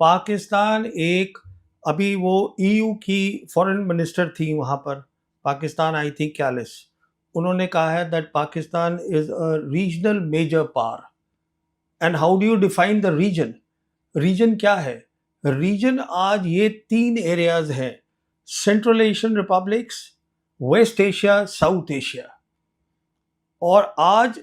पाकिस्तान एक अभी वो ईयू की फॉरेन मिनिस्टर थी वहाँ पर, पाकिस्तान आई थी क्यालिस। उन्होंने कहा है that Pakistan is a regional major power. And how do you define the region? Region क्या है? रीजन आज ये 3 एरियाज हैं: central Asian republics, west Asia, south Asia. और आज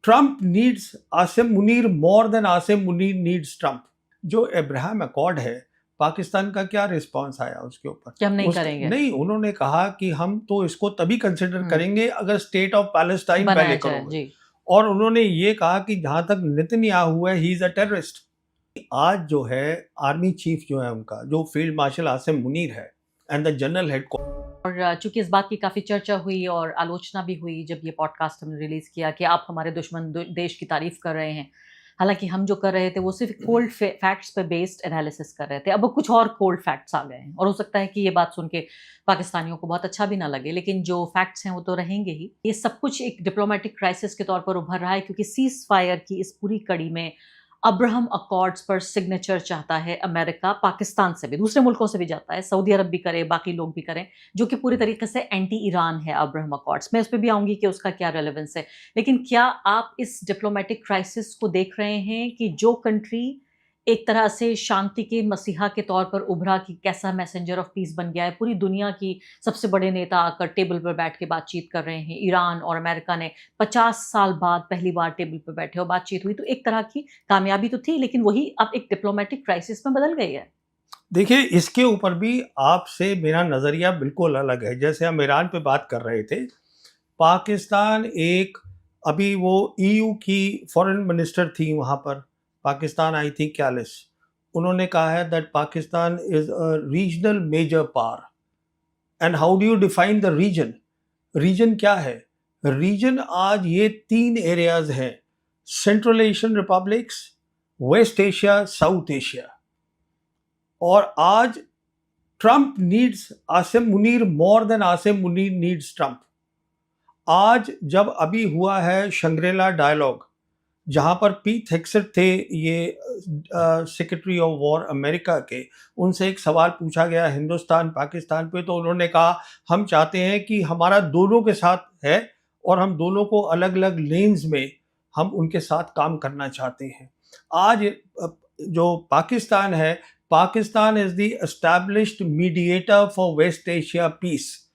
Trump needs Asim Munir more than Asim Munir needs Trump. जो अब्राहम अकॉर्ड है, पाकिस्तान का क्या रिस्पांस आया उसके ऊपर? कि हम नहीं करेंगे। नहीं, उन्होंने कहा कि हम तो इसको तभी कंसिडर करेंगे अगर स्टेट ऑफ पैलेस्टाइन पहले करोगे। और उन्होंने ये कहा कि जहां तक नेतन्याहू है, ही इज अ टेररिस्ट। आज जो है आर्मी चीफ जो है उनका, जो फील्ड मार्शल आसिम मुनीर है, एंड द जनरल हेड। और चूंकि इस बात की काफ़ी चर्चा हुई और आलोचना भी हुई जब ये पॉडकास्ट हमने रिलीज़ किया कि आप हमारे दुश्मन देश की तारीफ कर रहे हैं, हालांकि हम जो कर रहे थे वो सिर्फ कोल्ड फैक्ट्स पे बेस्ड एनालिसिस कर रहे थे। अब कुछ और कोल्ड फैक्ट्स आ गए हैं और हो सकता है कि ये बात सुन के पाकिस्तानियों को बहुत अच्छा भी ना लगे, लेकिन जो फैक्ट्स हैं वो तो रहेंगे ही। ये सब कुछ एक डिप्लोमेटिक क्राइसिस के तौर पर उभर रहा है क्योंकि सीज फायर की इस पूरी कड़ी में अब्राहम अकॉर्ड्स पर सिग्नेचर चाहता है अमेरिका, पाकिस्तान से भी, दूसरे मुल्कों से भी जाता है, सऊदी अरब भी करे, बाकी लोग भी करें, जो कि पूरी तरीके से एंटी ईरान है अब्राहम अकॉर्ड्स। मैं उस पर भी आऊंगी कि उसका क्या रेलेवेंस है, लेकिन क्या आप इस डिप्लोमेटिक क्राइसिस को देख रहे हैं कि जो कंट्री एक तरह से शांति के मसीहा के तौर पर उभरा कि कैसा मैसेंजर ऑफ पीस बन गया है, पूरी दुनिया की सबसे बड़े नेता आकर टेबल पर बैठ के बातचीत कर रहे हैं। ईरान और अमेरिका ने 50 साल बाद पहली बार टेबल पर बैठे और बातचीत हुई, तो एक तरह की कामयाबी तो थी, लेकिन वही अब एक डिप्लोमेटिक क्राइसिस में बदल गई है। देखिए, इसके ऊपर भी आपसे मेरा नज़रिया बिल्कुल अलग है। जैसे हम ईरान पे बात कर रहे थे, पाकिस्तान एक अभी वो ईयू की फॉरेन मिनिस्टर थी वहाँ पर, पाकिस्तान आई थी क्यालिस। उन्होंने कहा है that Pakistan is a regional major power. And how do you define the region? Region क्या है? रीजन आज ये 3 एरियाज हैं: central Asian republics, west Asia, south Asia. और आज Trump needs Asim Munir more than Asim Munir needs Trump. आज जब अभी हुआ है शंग्रीला डायलॉग, जहां पर पीट हेग्सेट थे, ये सेक्रेटरी ऑफ वॉर अमेरिका के, उनसे एक सवाल पूछा गया हिंदुस्तान पाकिस्तान पे, तो उन्होंने कहा हम चाहते हैं कि हमारा दोनों के साथ है और हम दोनों को अलग अलग लेन्स में हम उनके साथ काम करना चाहते हैं। आज जो पाकिस्तान है, Pakistan is the established mediator for west Asia peace.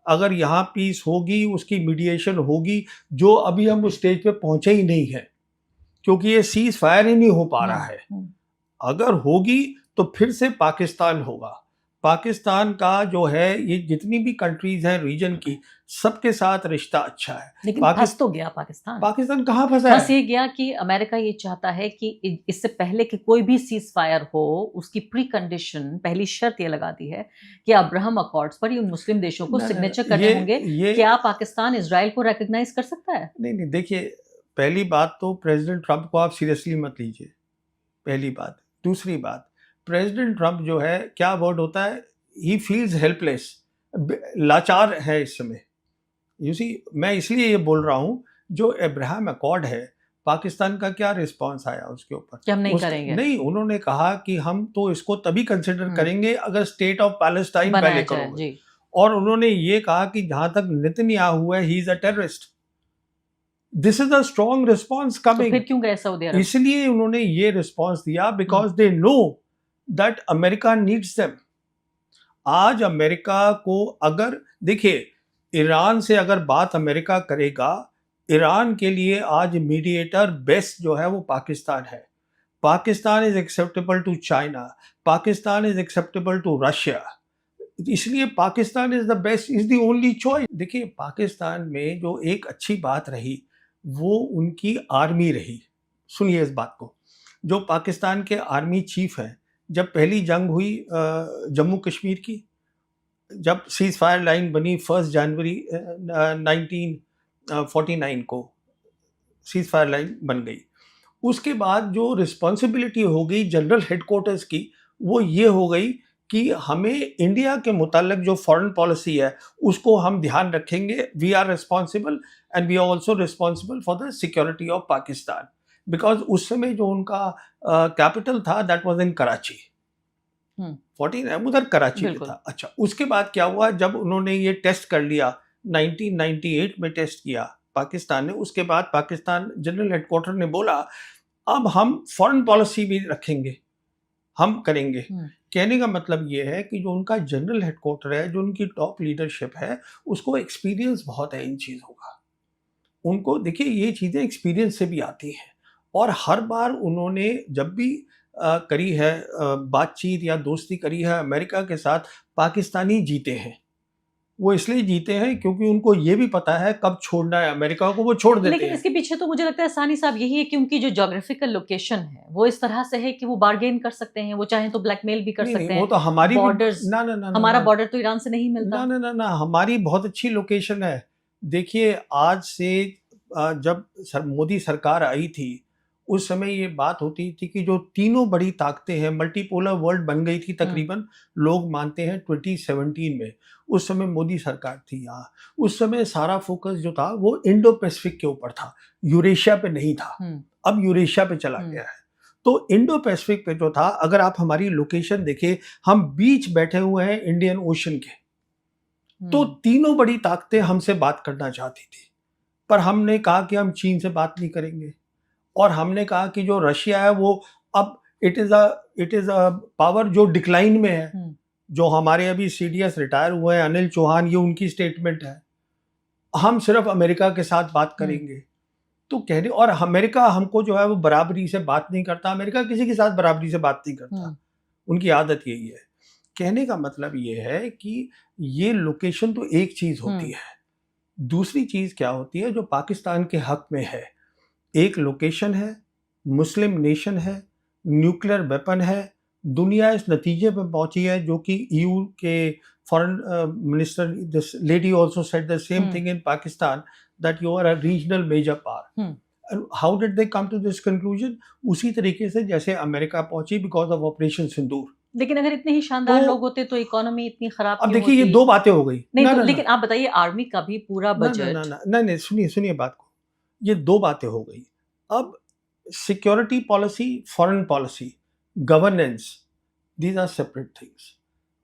अगर यहाँ पीस होगी, उसकी मीडिएशन होगी, जो अभी हम उस स्टेज पे पहुंचे ही नहीं है, क्योंकि ये सीज फायर ही नहीं हो पा रहा है। अगर होगी तो फिर से पाकिस्तान होगा। पाकिस्तान का जो है, ये जितनी भी कंट्रीज हैं रीजन की, सबके साथ रिश्ता अच्छा है। लेकिन फंस तो गया पाकिस्तान। पाकिस्तान कहाँ फंसा है? फंस ये गया कि अमेरिका ये चाहता है कि इससे पहले कि कोई भी सीज फायर हो, उसकी प्री कंडीशन, पहली शर्त ये लगा दी है कि अब्राहम अकॉर्ड्स पर ये मुस्लिम देशों को सिग्नेचर करने होंगे। क्या पाकिस्तान इजराइल को रिकॉग्नाइज कर सकता है? नहीं, देखिए, पहली बात तो प्रेसिडेंट ट्रंप को आप सीरियसली मत लीजिए, पहली बात। दूसरी बात, प्रेसिडेंट ट्रंप जो है, क्या वर्ड होता है, ही फील्स हेल्पलेस, लाचार है इस समय। यू सी, मैं इसलिए ये बोल रहा हूँ, जो अब्राहम अकॉर्ड है, पाकिस्तान का क्या रिस्पांस आया उसके ऊपर? कि हम नहीं करेंगे। नहीं, उन्होंने कहा कि हम तो इसको तभी कंसिडर करेंगे अगर स्टेट ऑफ पैलेस्टाइन पहले करोगे। और उन्होंने ये कहा कि जहां तक नेतन्याहू है, he is a terrorist. This is a strong response coming. फिर क्यों गए सऊदी अरब? इसलिए उन्होंने ये रिस्पॉन्स दिया, because they know that America needs them. आज अमेरिका को अगर, देखिए, ईरान से अगर बात अमेरिका करेगा, ईरान के लिए आज मीडिएटर बेस्ट जो है वो पाकिस्तान है। Pakistan is acceptable to China, Pakistan is acceptable to Russia, इसलिए Pakistan is the best, is the only choice. देखिए, पाकिस्तान में जो एक अच्छी बात रही वो उनकी आर्मी रही। सुनिए इस बात को, जो पाकिस्तान के आर्मी चीफ हैं, जब पहली जंग हुई जम्मू कश्मीर की, जब सीज फायर लाइन बनी 1 जनवरी 1949 को सीज फायर लाइन बन गई, उसके बाद जो रिस्पॉन्सिबिलिटी हो गई जनरल हेडक्वार्टर्स की, वो ये हो गई कि हमें इंडिया के मुताल्लिक जो फॉरेन पॉलिसी है उसको हम ध्यान रखेंगे। We are responsible and we are also responsible for the security of Pakistan. Because उस समय जो उनका कैपिटल था दैट वाज इन कराची। 14 उधर कराची में बिल्कुल। था। अच्छा, उसके बाद क्या हुआ, जब उन्होंने ये टेस्ट कर लिया 1998 में टेस्ट किया पाकिस्तान ने, उसके बाद पाकिस्तान जनरल हेडक्वार्टर ने बोला अब हम फॉरेन पॉलिसी भी रखेंगे, हम करेंगे। कहने का मतलब ये है कि जो उनका जनरल हेडक्वार्टर है, जो उनकी टॉप लीडरशिप है, उसको एक्सपीरियंस बहुत है इन चीज़ों का। उनको देखिए ये चीज़ें एक्सपीरियंस से भी आती हैं, और हर बार उन्होंने जब भी करी है बातचीत या दोस्ती करी है अमेरिका के साथ, पाकिस्तानी जीते हैं। वो इसलिए जीते हैं क्योंकि उनको ये भी पता है कब छोड़ना है अमेरिका को, वो छोड़ देते लेकिन हैं। इसके पीछे तो मुझे लगता है सानी साहब यही है कि उनकी जो ज्योग्राफिकल लोकेशन है वो इस तरह से है कि वो बार्गेन कर सकते हैं, वो चाहें तो ब्लैकमेल भी कर नहीं सकते नहीं, वो हैं। तो हमारी भी बॉर्डर्स, ना ना ना ना हमारा ना बॉर्डर तो ईरान से नहीं मिलता। ना ना ना ना, हमारी बहुत अच्छी लोकेशन है। देखिए आज से जब मोदी सरकार आई थी, उस समय ये बात होती थी कि जो तीनों बड़ी ताकतें हैं, मल्टीपोलर वर्ल्ड बन गई थी तकरीबन, लोग मानते हैं 2017 में। उस समय मोदी सरकार थी यहाँ। उस समय सारा फोकस जो था वो इंडो पैसिफिक के ऊपर था, यूरेशिया पे नहीं था। अब यूरेशिया पे चला गया है। तो इंडो पैसिफिक पे जो था, अगर आप हमारी लोकेशन देखें, हम बीच बैठे हुए हैं इंडियन ओशन के। तो तीनों बड़ी ताकतें हमसे बात करना चाहती थी, पर हमने कहा कि हम चीन से बात नहीं करेंगे, और हमने कहा कि जो रशिया है वो अब इट इज अ पावर जो डिक्लाइन में है। जो हमारे अभी सीडीएस रिटायर हुए हैं अनिल चौहान, ये उनकी स्टेटमेंट है, हम सिर्फ अमेरिका के साथ बात करेंगे। तो कहने, और अमेरिका हमको जो है वो बराबरी से बात नहीं करता, अमेरिका किसी के साथ बराबरी से बात नहीं करता, उनकी आदत यही है। कहने का मतलब ये है कि ये लोकेशन तो एक चीज होती है, दूसरी चीज क्या होती है जो पाकिस्तान के हक में है। एक लोकेशन है, मुस्लिम नेशन है, न्यूक्लियर वेपन है, दुनिया इस नतीजे पर पहुंची है, जो कि ईयू के foreign minister this lady also said the same thing in Pakistan, that you are a regional major power. How did they come to this conclusion? उसी तरीके से जैसे अमेरिका पहुंची बिकॉज ऑफ ऑपरेशन सिंदूर। लेकिन अगर इतने ही शानदार तो लोग होते तो इकोनॉमी इतनी खराब अब क्यों देखिए ये होती? दो बातें हो गई। नहीं ना तो ना लेकिन ना आप बताइए आर्मी का भी पूरा ना ना ना बजट। ना नहीं नहीं, सुनिए सुनिए बात को, ये दो बातें हो गई। अब security policy, foreign policy, governance, these are separate things.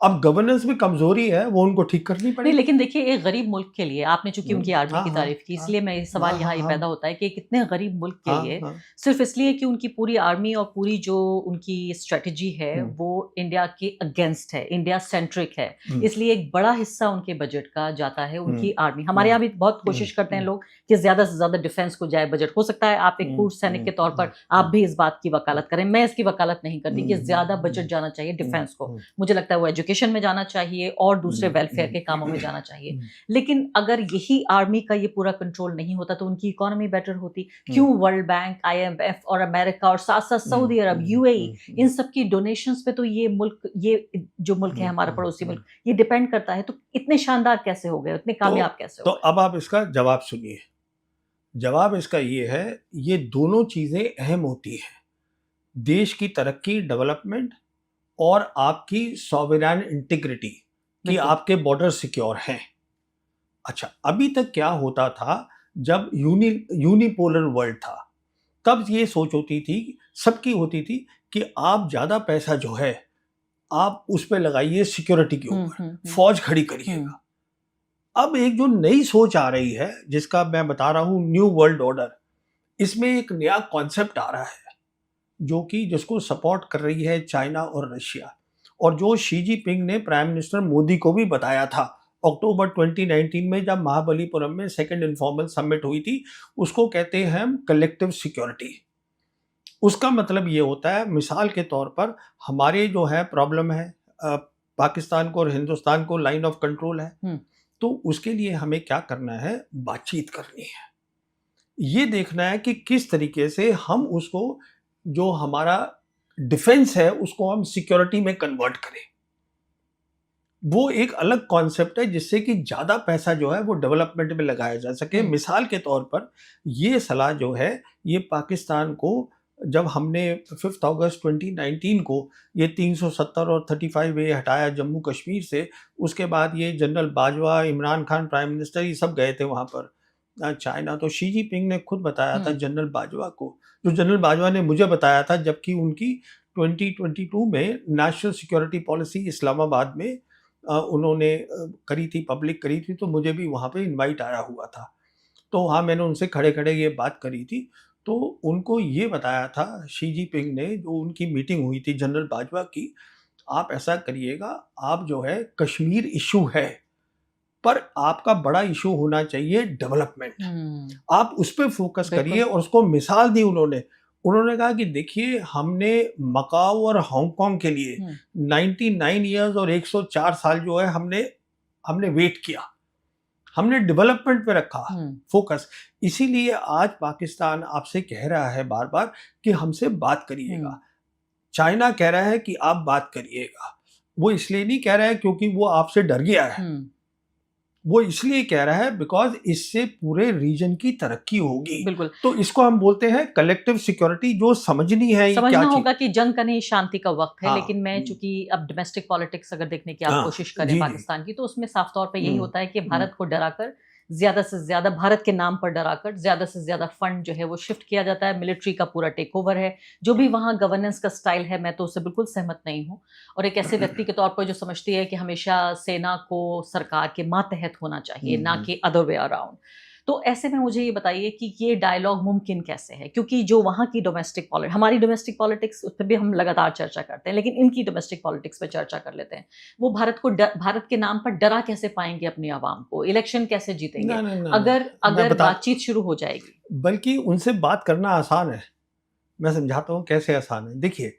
अब गवर्नेंस में कमजोरी है, वो उनको ठीक करनी नहीं, पड़ेगी। लेकिन देखिए एक गरीब मुल्क के लिए आपने चूंकि उनकी आर्मी हाँ की हाँ तारीफ की, हाँ इसलिए मैं सवाल हाँ यहाँ ये हाँ पैदा होता है कि एक इतने गरीब मुल्क के हाँ लिए हाँ सिर्फ इसलिए कि उनकी पूरी आर्मी और पूरी जो उनकी स्ट्रेटजी है वो इंडिया के अगेंस्ट है, इंडिया सेंट्रिक है, इसलिए एक बड़ा हिस्सा उनके बजट का जाता है उनकी आर्मी। हमारे यहाँ भी बहुत कोशिश करते हैं लोग कि ज्यादा से ज्यादा डिफेंस को जाए बजट। हो सकता है आप एक पूर्व सैनिक के तौर पर आप भी इस बात की वकालत करें, मैं इसकी वकालत नहीं करती कि ज्यादा बजट जाना चाहिए डिफेंस को। मुझे लगता है वो एजुकेशन में जाना चाहिए और दूसरे वेलफेयर के कामों में जाना चाहिए। लेकिन अगर यही आर्मी का ये पूरा कंट्रोल नहीं होता तो उनकी इकोनॉमी बेटर होती। क्यों वर्ल्ड बैंक, आईएमएफ और अमेरिका और साथ साथ सऊदी अरब, यूएई, इन सब की डोनेशंस पे तो ये मुल्क, ये जो मुल्क है हमारा पड़ोसी मुल्क, ये डिपेंड करता है। तो इतने शानदार कैसे हो गए, इतने कामयाब कैसे तो हो गए? अब आप इसका जवाब सुनिए। जवाब इसका ये है, ये दोनों चीजें अहम होती हैं, देश की तरक्की, डेवलपमेंट, और आपकी सॉवरेन इंटीग्रिटी, कि आपके बॉर्डर सिक्योर हैं। अच्छा, अभी तक क्या होता था, जब यूनिपोलर वर्ल्ड था, तब ये सोच होती थी, सबकी होती थी, कि आप ज्यादा पैसा जो है आप उस पर लगाइए सिक्योरिटी के ऊपर, फौज खड़ी करिएगा। अब एक जो नई सोच आ रही है, जिसका मैं बता रहा हूं न्यू वर्ल्ड ऑर्डर, इसमें एक नया कॉन्सेप्ट आ रहा है, जो कि जिसको सपोर्ट कर रही है चाइना और रशिया, और जो शी जिनपिंग ने प्राइम मिनिस्टर मोदी को भी बताया था अक्टूबर 2019 में, जब महाबलीपुरम में सेकंड इनफॉर्मल समिट हुई थी। उसको कहते हैं हम कलेक्टिव सिक्योरिटी। उसका मतलब ये होता है, मिसाल के तौर पर हमारे जो है प्रॉब्लम है, पाकिस्तान को और हिंदुस्तान को लाइन ऑफ कंट्रोल है, तो उसके लिए हमें क्या करना है, बातचीत करनी है। ये देखना है कि किस तरीके से हम उसको, जो हमारा डिफेंस है, उसको हम सिक्योरिटी में कन्वर्ट करें। वो एक अलग कॉन्सेप्ट है, जिससे कि ज्यादा पैसा जो है वो डेवलपमेंट में लगाया जा सके। मिसाल के तौर पर ये सलाह जो है, ये पाकिस्तान को, जब हमने 5 अगस्त 2019 को ये 370 और 35A हटाया जम्मू कश्मीर से, उसके बाद ये general Bajwa, Imran Khan prime minister, ये सब गए थे वहाँ पर, चाइना तो शी जिनपिंग ने खुद बताया था हम्म जनरल बाजवा को, जो जनरल बाजवा ने मुझे बताया था, जबकि उनकी 2022 में नेशनल सिक्योरिटी पॉलिसी इस्लामाबाद में उन्होंने करी थी, पब्लिक करी थी, तो मुझे भी वहाँ पे इनवाइट आया हुआ था। तो हाँ, मैंने उनसे खड़े खड़े ये बात करी थी। तो उनको ये बताया था शी जिनपिंग ने, जो उनकी मीटिंग हुई थी जनरल बाजवा की, आप ऐसा करिएगा, आप जो है कश्मीर इशू है, पर आपका बड़ा इशू होना चाहिए डेवलपमेंट, हम्म आप उस पे फोकस करिए। बिल्कुल और उसको मिसाल दी उन्होंने। उन्होंने कहा कि देखिए, हमने मकाऊ और हांगकांग के लिए हम्म 99 इयर्स और 104 साल जो है हमने हमने वेट किया, हमने डेवलपमेंट पे रखा हम्म फोकस। इसीलिए आज पाकिस्तान आपसे कह रहा है बार बार कि हमसे बात हम्म करिएगा। चाइना कह रहा है कि आप बात करिएगा। वो इसलिए नहीं कह रहा है क्योंकि वो आपसे डर गया है, हम्म वो इसलिए कह रहा है बिकॉज इससे पूरे रीजन की तरक्की होगी। बिल्कुल तो इसको हम बोलते हैं कलेक्टिव सिक्योरिटी, जो समझनी है ये क्या समझना चीज। होगा कि जंग का नहीं, शांति का वक्त है। हाँ। लेकिन मैं चूंकि अब डोमेस्टिक पॉलिटिक्स अगर देखने की आप हाँ। कोशिश करें जी जी। पाकिस्तान की, तो उसमें साफ तौर पे यही होता है कि हम्म। भारत को डराकर, ज्यादा से ज्यादा भारत के नाम पर डराकर ज्यादा से ज्यादा फंड जो है वो शिफ्ट किया जाता है। मिलिट्री का पूरा टेक ओवर है। जो भी वहाँ गवर्नेंस का स्टाइल है, मैं तो उससे बिल्कुल सहमत नहीं हूँ। और एक ऐसे व्यक्ति के तौर पर जो समझती है कि हमेशा सेना को सरकार के मातहत होना चाहिए, ना कि अदर वे अराउंड। तो ऐसे में मुझे ये बताइए कि ये डायलॉग मुमकिन कैसे है, क्योंकि जो वहाँ की डोमेस्टिक पॉलिटिक्स, हमारी डोमेस्टिक पॉलिटिक्स, उस पर भी हम लगातार चर्चा करते हैं, लेकिन इनकी डोमेस्टिक पॉलिटिक्स पे चर्चा कर लेते हैं। वो भारत के नाम पर डरा कैसे पाएंगे अपनी आवाम को, इलेक्शन कैसे ना जीतेंगे ना ना ना, अगर मैं अगर बता, बातचीत शुरू हो जाएगी? बल्कि उनसे बात करना आसान है। मैं समझाता हूँ कैसे आसान है। देखिए,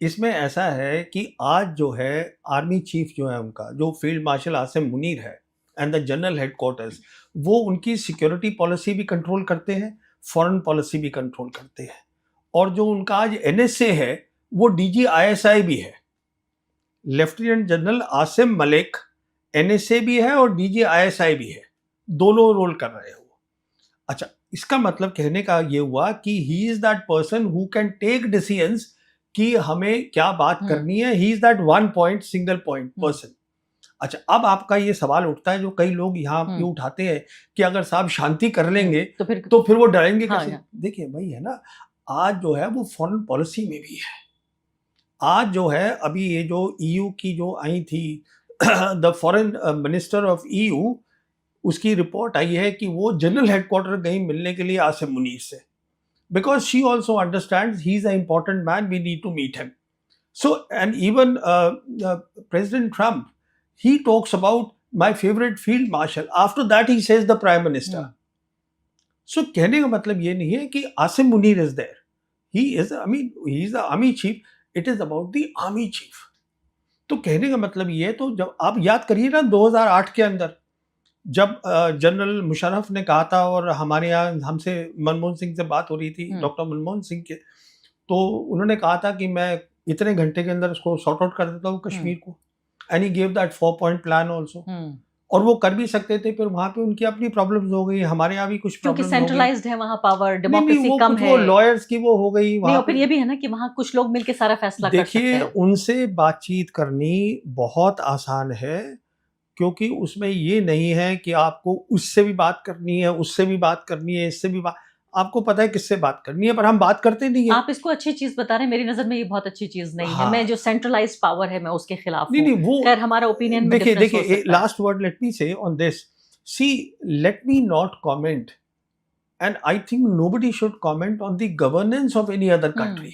इसमें ऐसा है कि आज जो है आर्मी चीफ जो है उनका, जो फील्ड मार्शल आसिम मुनीर है, एंड द जनरल हेडक्वार्टर्स, वो उनकी सिक्योरिटी पॉलिसी भी कंट्रोल करते हैं, फॉरेन पॉलिसी भी कंट्रोल करते हैं। और जो उनका आज एनएसए है, वो डीजी आईएसआई भी है। Lieutenant general Asim Malik NSA भी है और डीजी आईएसआई भी है, दोनों रोल कर रहे हो। अच्छा, इसका मतलब कहने का ये हुआ कि he is that person who can take decisions कि हमें क्या बात करनी है। He is that one point single point person. अच्छा, अब आपका ये सवाल उठता है जो कई लोग यहाँ पे उठाते हैं कि अगर साहब शांति कर लेंगे तो फिर वो डरेंगे हाँ, कैसे? देखिए भाई, है ना, आज जो है वो फॉरेन पॉलिसी में भी है। आज जो है, अभी ये जो ईयू की जो आई थी the foreign minister of EU, उसकी रिपोर्ट आई है कि वो जनरल हेडक्वार्टर गई मिलने के लिए आसिम मुनीर से, because she also understands he's an important man, we need to meet him. So, and even President Trump, he talks about my favorite field marshal. After that, he says the prime minister. So, कहने का मतलब ये नहीं है कि Asim Munir is there. He is, I mean, he is the army chief. It is about the army chief. तो कहने का मतलब ये है, तो जब आप याद करिए ना 2008 के अंदर, जब जनरल मुशर्रफ ने कहा था, और हमारे यहाँ हमसे मनमोहन सिंह से बात हो रही थी, डॉक्टर मनमोहन सिंह के, तो उन्होंने कहा था कि मैं इतने घंटे के अंदर इसको सॉर्ट आउट कर देता हूँ कश्मीर को, and he give that 4 point plan also. और वो कर भी सकते थे, फिर वहां पे उनकी अपनी प्रॉब्लम्स हो गई, हमारे यहाँ भी कुछ क्योंकि प्रॉब्लम्स हो गई। सेंट्रलाइज्ड है वहाँ पावर, डेमोक्रेसी कम है। वो लॉयर्स की वो हो गई नहीं, वहां और फिर पे। ये भी है ना कि वहाँ कुछ लोग मिलकर सारा फैसला कर सकते देखिए, हैं। उनसे बातचीत करनी बहुत आसान है, क्योंकि उसमें ये नहीं है कि आपको उससे भी बात करनी है, उससे भी बात करनी है, इससे भी बात, आपको पता है किससे बात करनी है, पर हम बात करते नहीं है। आप इसको अच्छी चीज बता रहे हैं, मेरी नजर में ये बहुत अच्छी चीज नहीं हाँ। है। मैं जो सेंट्रलाइज्ड पावर है मैं उसके खिलाफ नहीं हूं। नहीं, वो खैर, हमारा ओपिनियन में डिफरेंस हो सकता है। Last word let me say on this, see, let me not comment, and I think nobody should comment on the governance of any other country.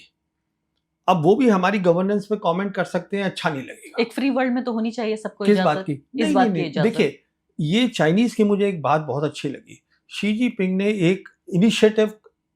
अब वो भी हमारी गवर्नेंस पे कमेंट कर सकते हैं, अच्छा नहीं लगेगा। एक फ्री वर्ल्ड में तो होनी चाहिए सबको किस इजाजत। बात की? इस बात की इजाजत। देखिए, ये चाइनीज की मुझे एक बात बहुत अच्छी लगी। शी जिनपिंग ने एक इनिशिएटिव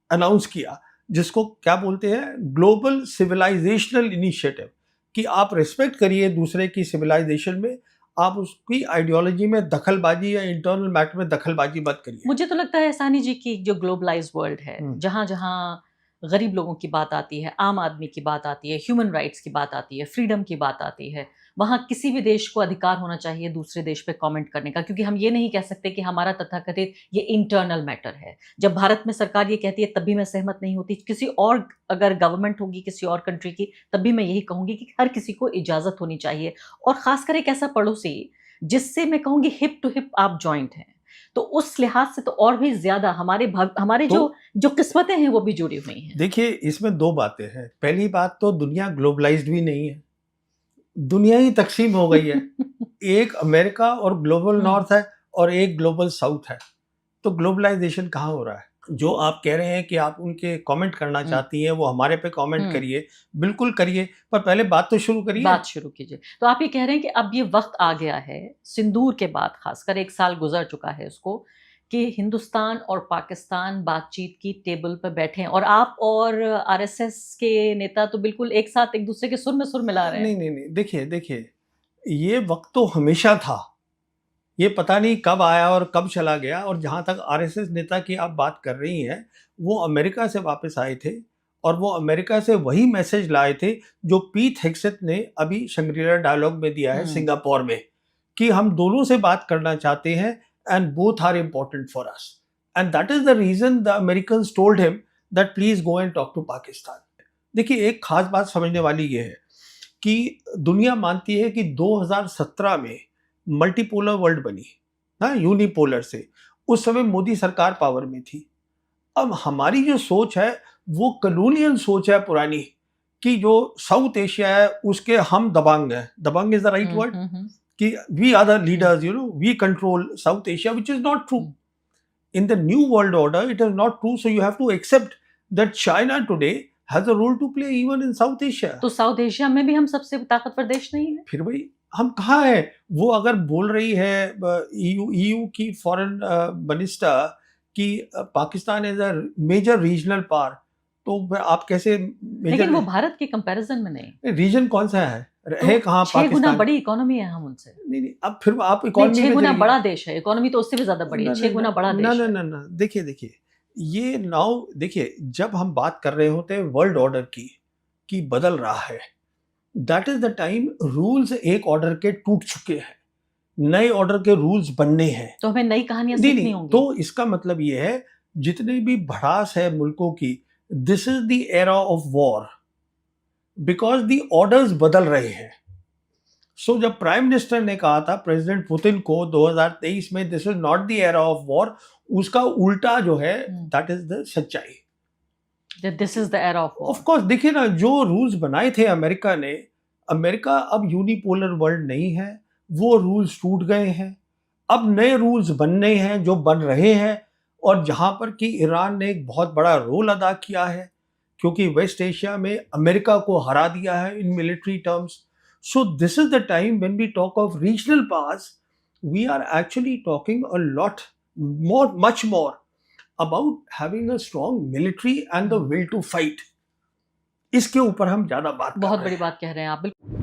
अनाउंस किया, जिसको क्या बोलते हैं, ग्लोबल सिविलाइजेशनल इनिशिएटिव, कि आप रिस्पेक्ट करिए दूसरे की सिविलाइजेशन में, आप उसकी आइडियोलॉजी में दखलबाजी या इंटरनल मैटर में दखलबाजी मत करिए। मुझे तो लगता है सानी जी की जो ग्लोबलाइज्ड वर्ल्ड है, जहां जहां गरीब लोगों की बात आती है, आम आदमी की बात आती है, ह्यूमन राइट्स की बात आती है, फ्रीडम की बात आती है, वहां किसी भी देश को अधिकार होना चाहिए दूसरे देश पे कमेंट करने का। क्योंकि हम ये नहीं कह सकते कि हमारा तथाकथित ये इंटरनल मैटर है। जब भारत में सरकार ये कहती है तब भी मैं सहमत नहीं होती। किसी और अगर गवर्नमेंट होगी किसी और कंट्री की, तब भी मैं यही कहूंगी कि हर किसी को इजाजत होनी चाहिए। और खासकर एक ऐसा पड़ोसी जिससे मैं कहूंगी हिप टू हिप आप जॉइंट हैं, तो उस लिहाज से तो और भी ज्यादा हमारे तो जो किस्मतें हैं वो भी जुड़ी हुई हैं। देखिए, इसमें दो बातें हैं। पहली बात तो दुनिया ग्लोबलाइज्ड भी नहीं है, दुनिया ही तकसीम हो गई है। एक अमेरिका और ग्लोबल नॉर्थ है और एक ग्लोबल साउथ है। तो ग्लोबलाइजेशन कहाँ हो रहा है? जो आप कह रहे हैं कि आप उनके कमेंट करना चाहती हैं, वो हमारे पे कमेंट करिए, बिल्कुल करिए, पर पहले बात तो शुरू करिए। बात शुरू कीजिए। तो आप ये कह रहे हैं कि अब ये वक्त आ गया है, सिंदूर के बाद खासकर 1 साल गुजर चुका है उसको, कि हिंदुस्तान और पाकिस्तान बातचीत की टेबल पर बैठे हैं, और आप और आरएसएस के नेता तो बिल्कुल एक साथ एक दूसरे के सुर में सुर मिला रहे हैं। नहीं, देखिए, ये वक्त तो हमेशा था। ये पता नहीं कब आया और कब चला गया। और जहाँ तक आरएसएस नेता की आप बात कर रही हैं, वो अमेरिका से वापस आए थे और वो अमेरिका से वही मैसेज लाए थे जो पीट हेग्सेथ ने अभी शंग्रीला डायलॉग में दिया है सिंगापुर में, कि हम दोनों से बात करना चाहते हैं and both are important for us, and that is the reason the Americans told him that please go and talk to Pakistan. देखिए, एक खास बात समझने वाली ये है कि दुनिया मानती है कि 2017 में मल्टीपोलर वर्ल्ड बनी ना, यूनिपोलर से। उस समय मोदी सरकार पावर में थी। अब हमारी जो सोच है वो कॉलोनियल सोच है पुरानी, कि जो साउथ एशिया है उसके हम दबंग हैं। Dabang is the right word, कि we are the leaders, we control South Asia, which is not true. In the new world order, it is not true. So you have to accept that China today has a role to play even in South Asia. तो south Asia में भी हम सबसे ताकतवर देश नहीं है? फिर भाई हम कहाँ हैं? वो अगर बोल रही है EU की फॉरेन मिनिस्टर कि Pakistan is a major regional power, तो आप कैसे लेकिन वो भारत के कंपैरिजन में नहीं। रीजन कौन सा है? है कहाँ 6 गुना पाकिस्तान? बड़ी इकोनॉमी है हम उनसे। नहीं, अब फिर आप नहीं, इकोनॉमी 6 में गुना जाइए। बड़ा देश है, इकोनॉमी तो उससे भी ज्यादा बड़ी है, 6 गुना बड़ा देश है। ना, देखिए, ये नाउ देखिए, जब हम बात कर रहे होते हैं वर्ल्ड ऑर्डर की, कि बदल रहा है, that is the time rules एक ऑर्डर के टूट चुके हैं, नए ऑर्डर के रूल्स बनने हैं। तो हमें नई कहानियां सीखनी होंगी। तो इसका मतलब ये है, जितने भी भड़ास है मुल्कों की, this is the era of war, because the orders बदल रहे हैं। सो जब प्राइम मिनिस्टर ने कहा था प्रेसिडेंट पुतिन को 2023 में, this is not the era of war, उसका उल्टा जो है, दैट इज द सच्चाई। This is the era of war. Of course, देखिए ना, जो रूल्स बनाए थे अमेरिका ने, अमेरिका अब यूनिपोलर वर्ल्ड नहीं है, वो रूल्स टूट गए हैं। अब नए रूल्स बनने हैं, जो बन रहे हैं, और जहां पर कि ईरान ने एक बहुत बड़ा रोल अदा किया है, क्योंकि वेस्ट एशिया में अमेरिका को हरा दिया है in military terms. So this is the time when we talk of regional powers, we are actually talking a lot more, much more about having a strong military and the will to fight. इसके ऊपर हम ज्यादा बात कर रहे हैं। बहुत बड़ी बात कह रहे हैं आप, बिल्कुल।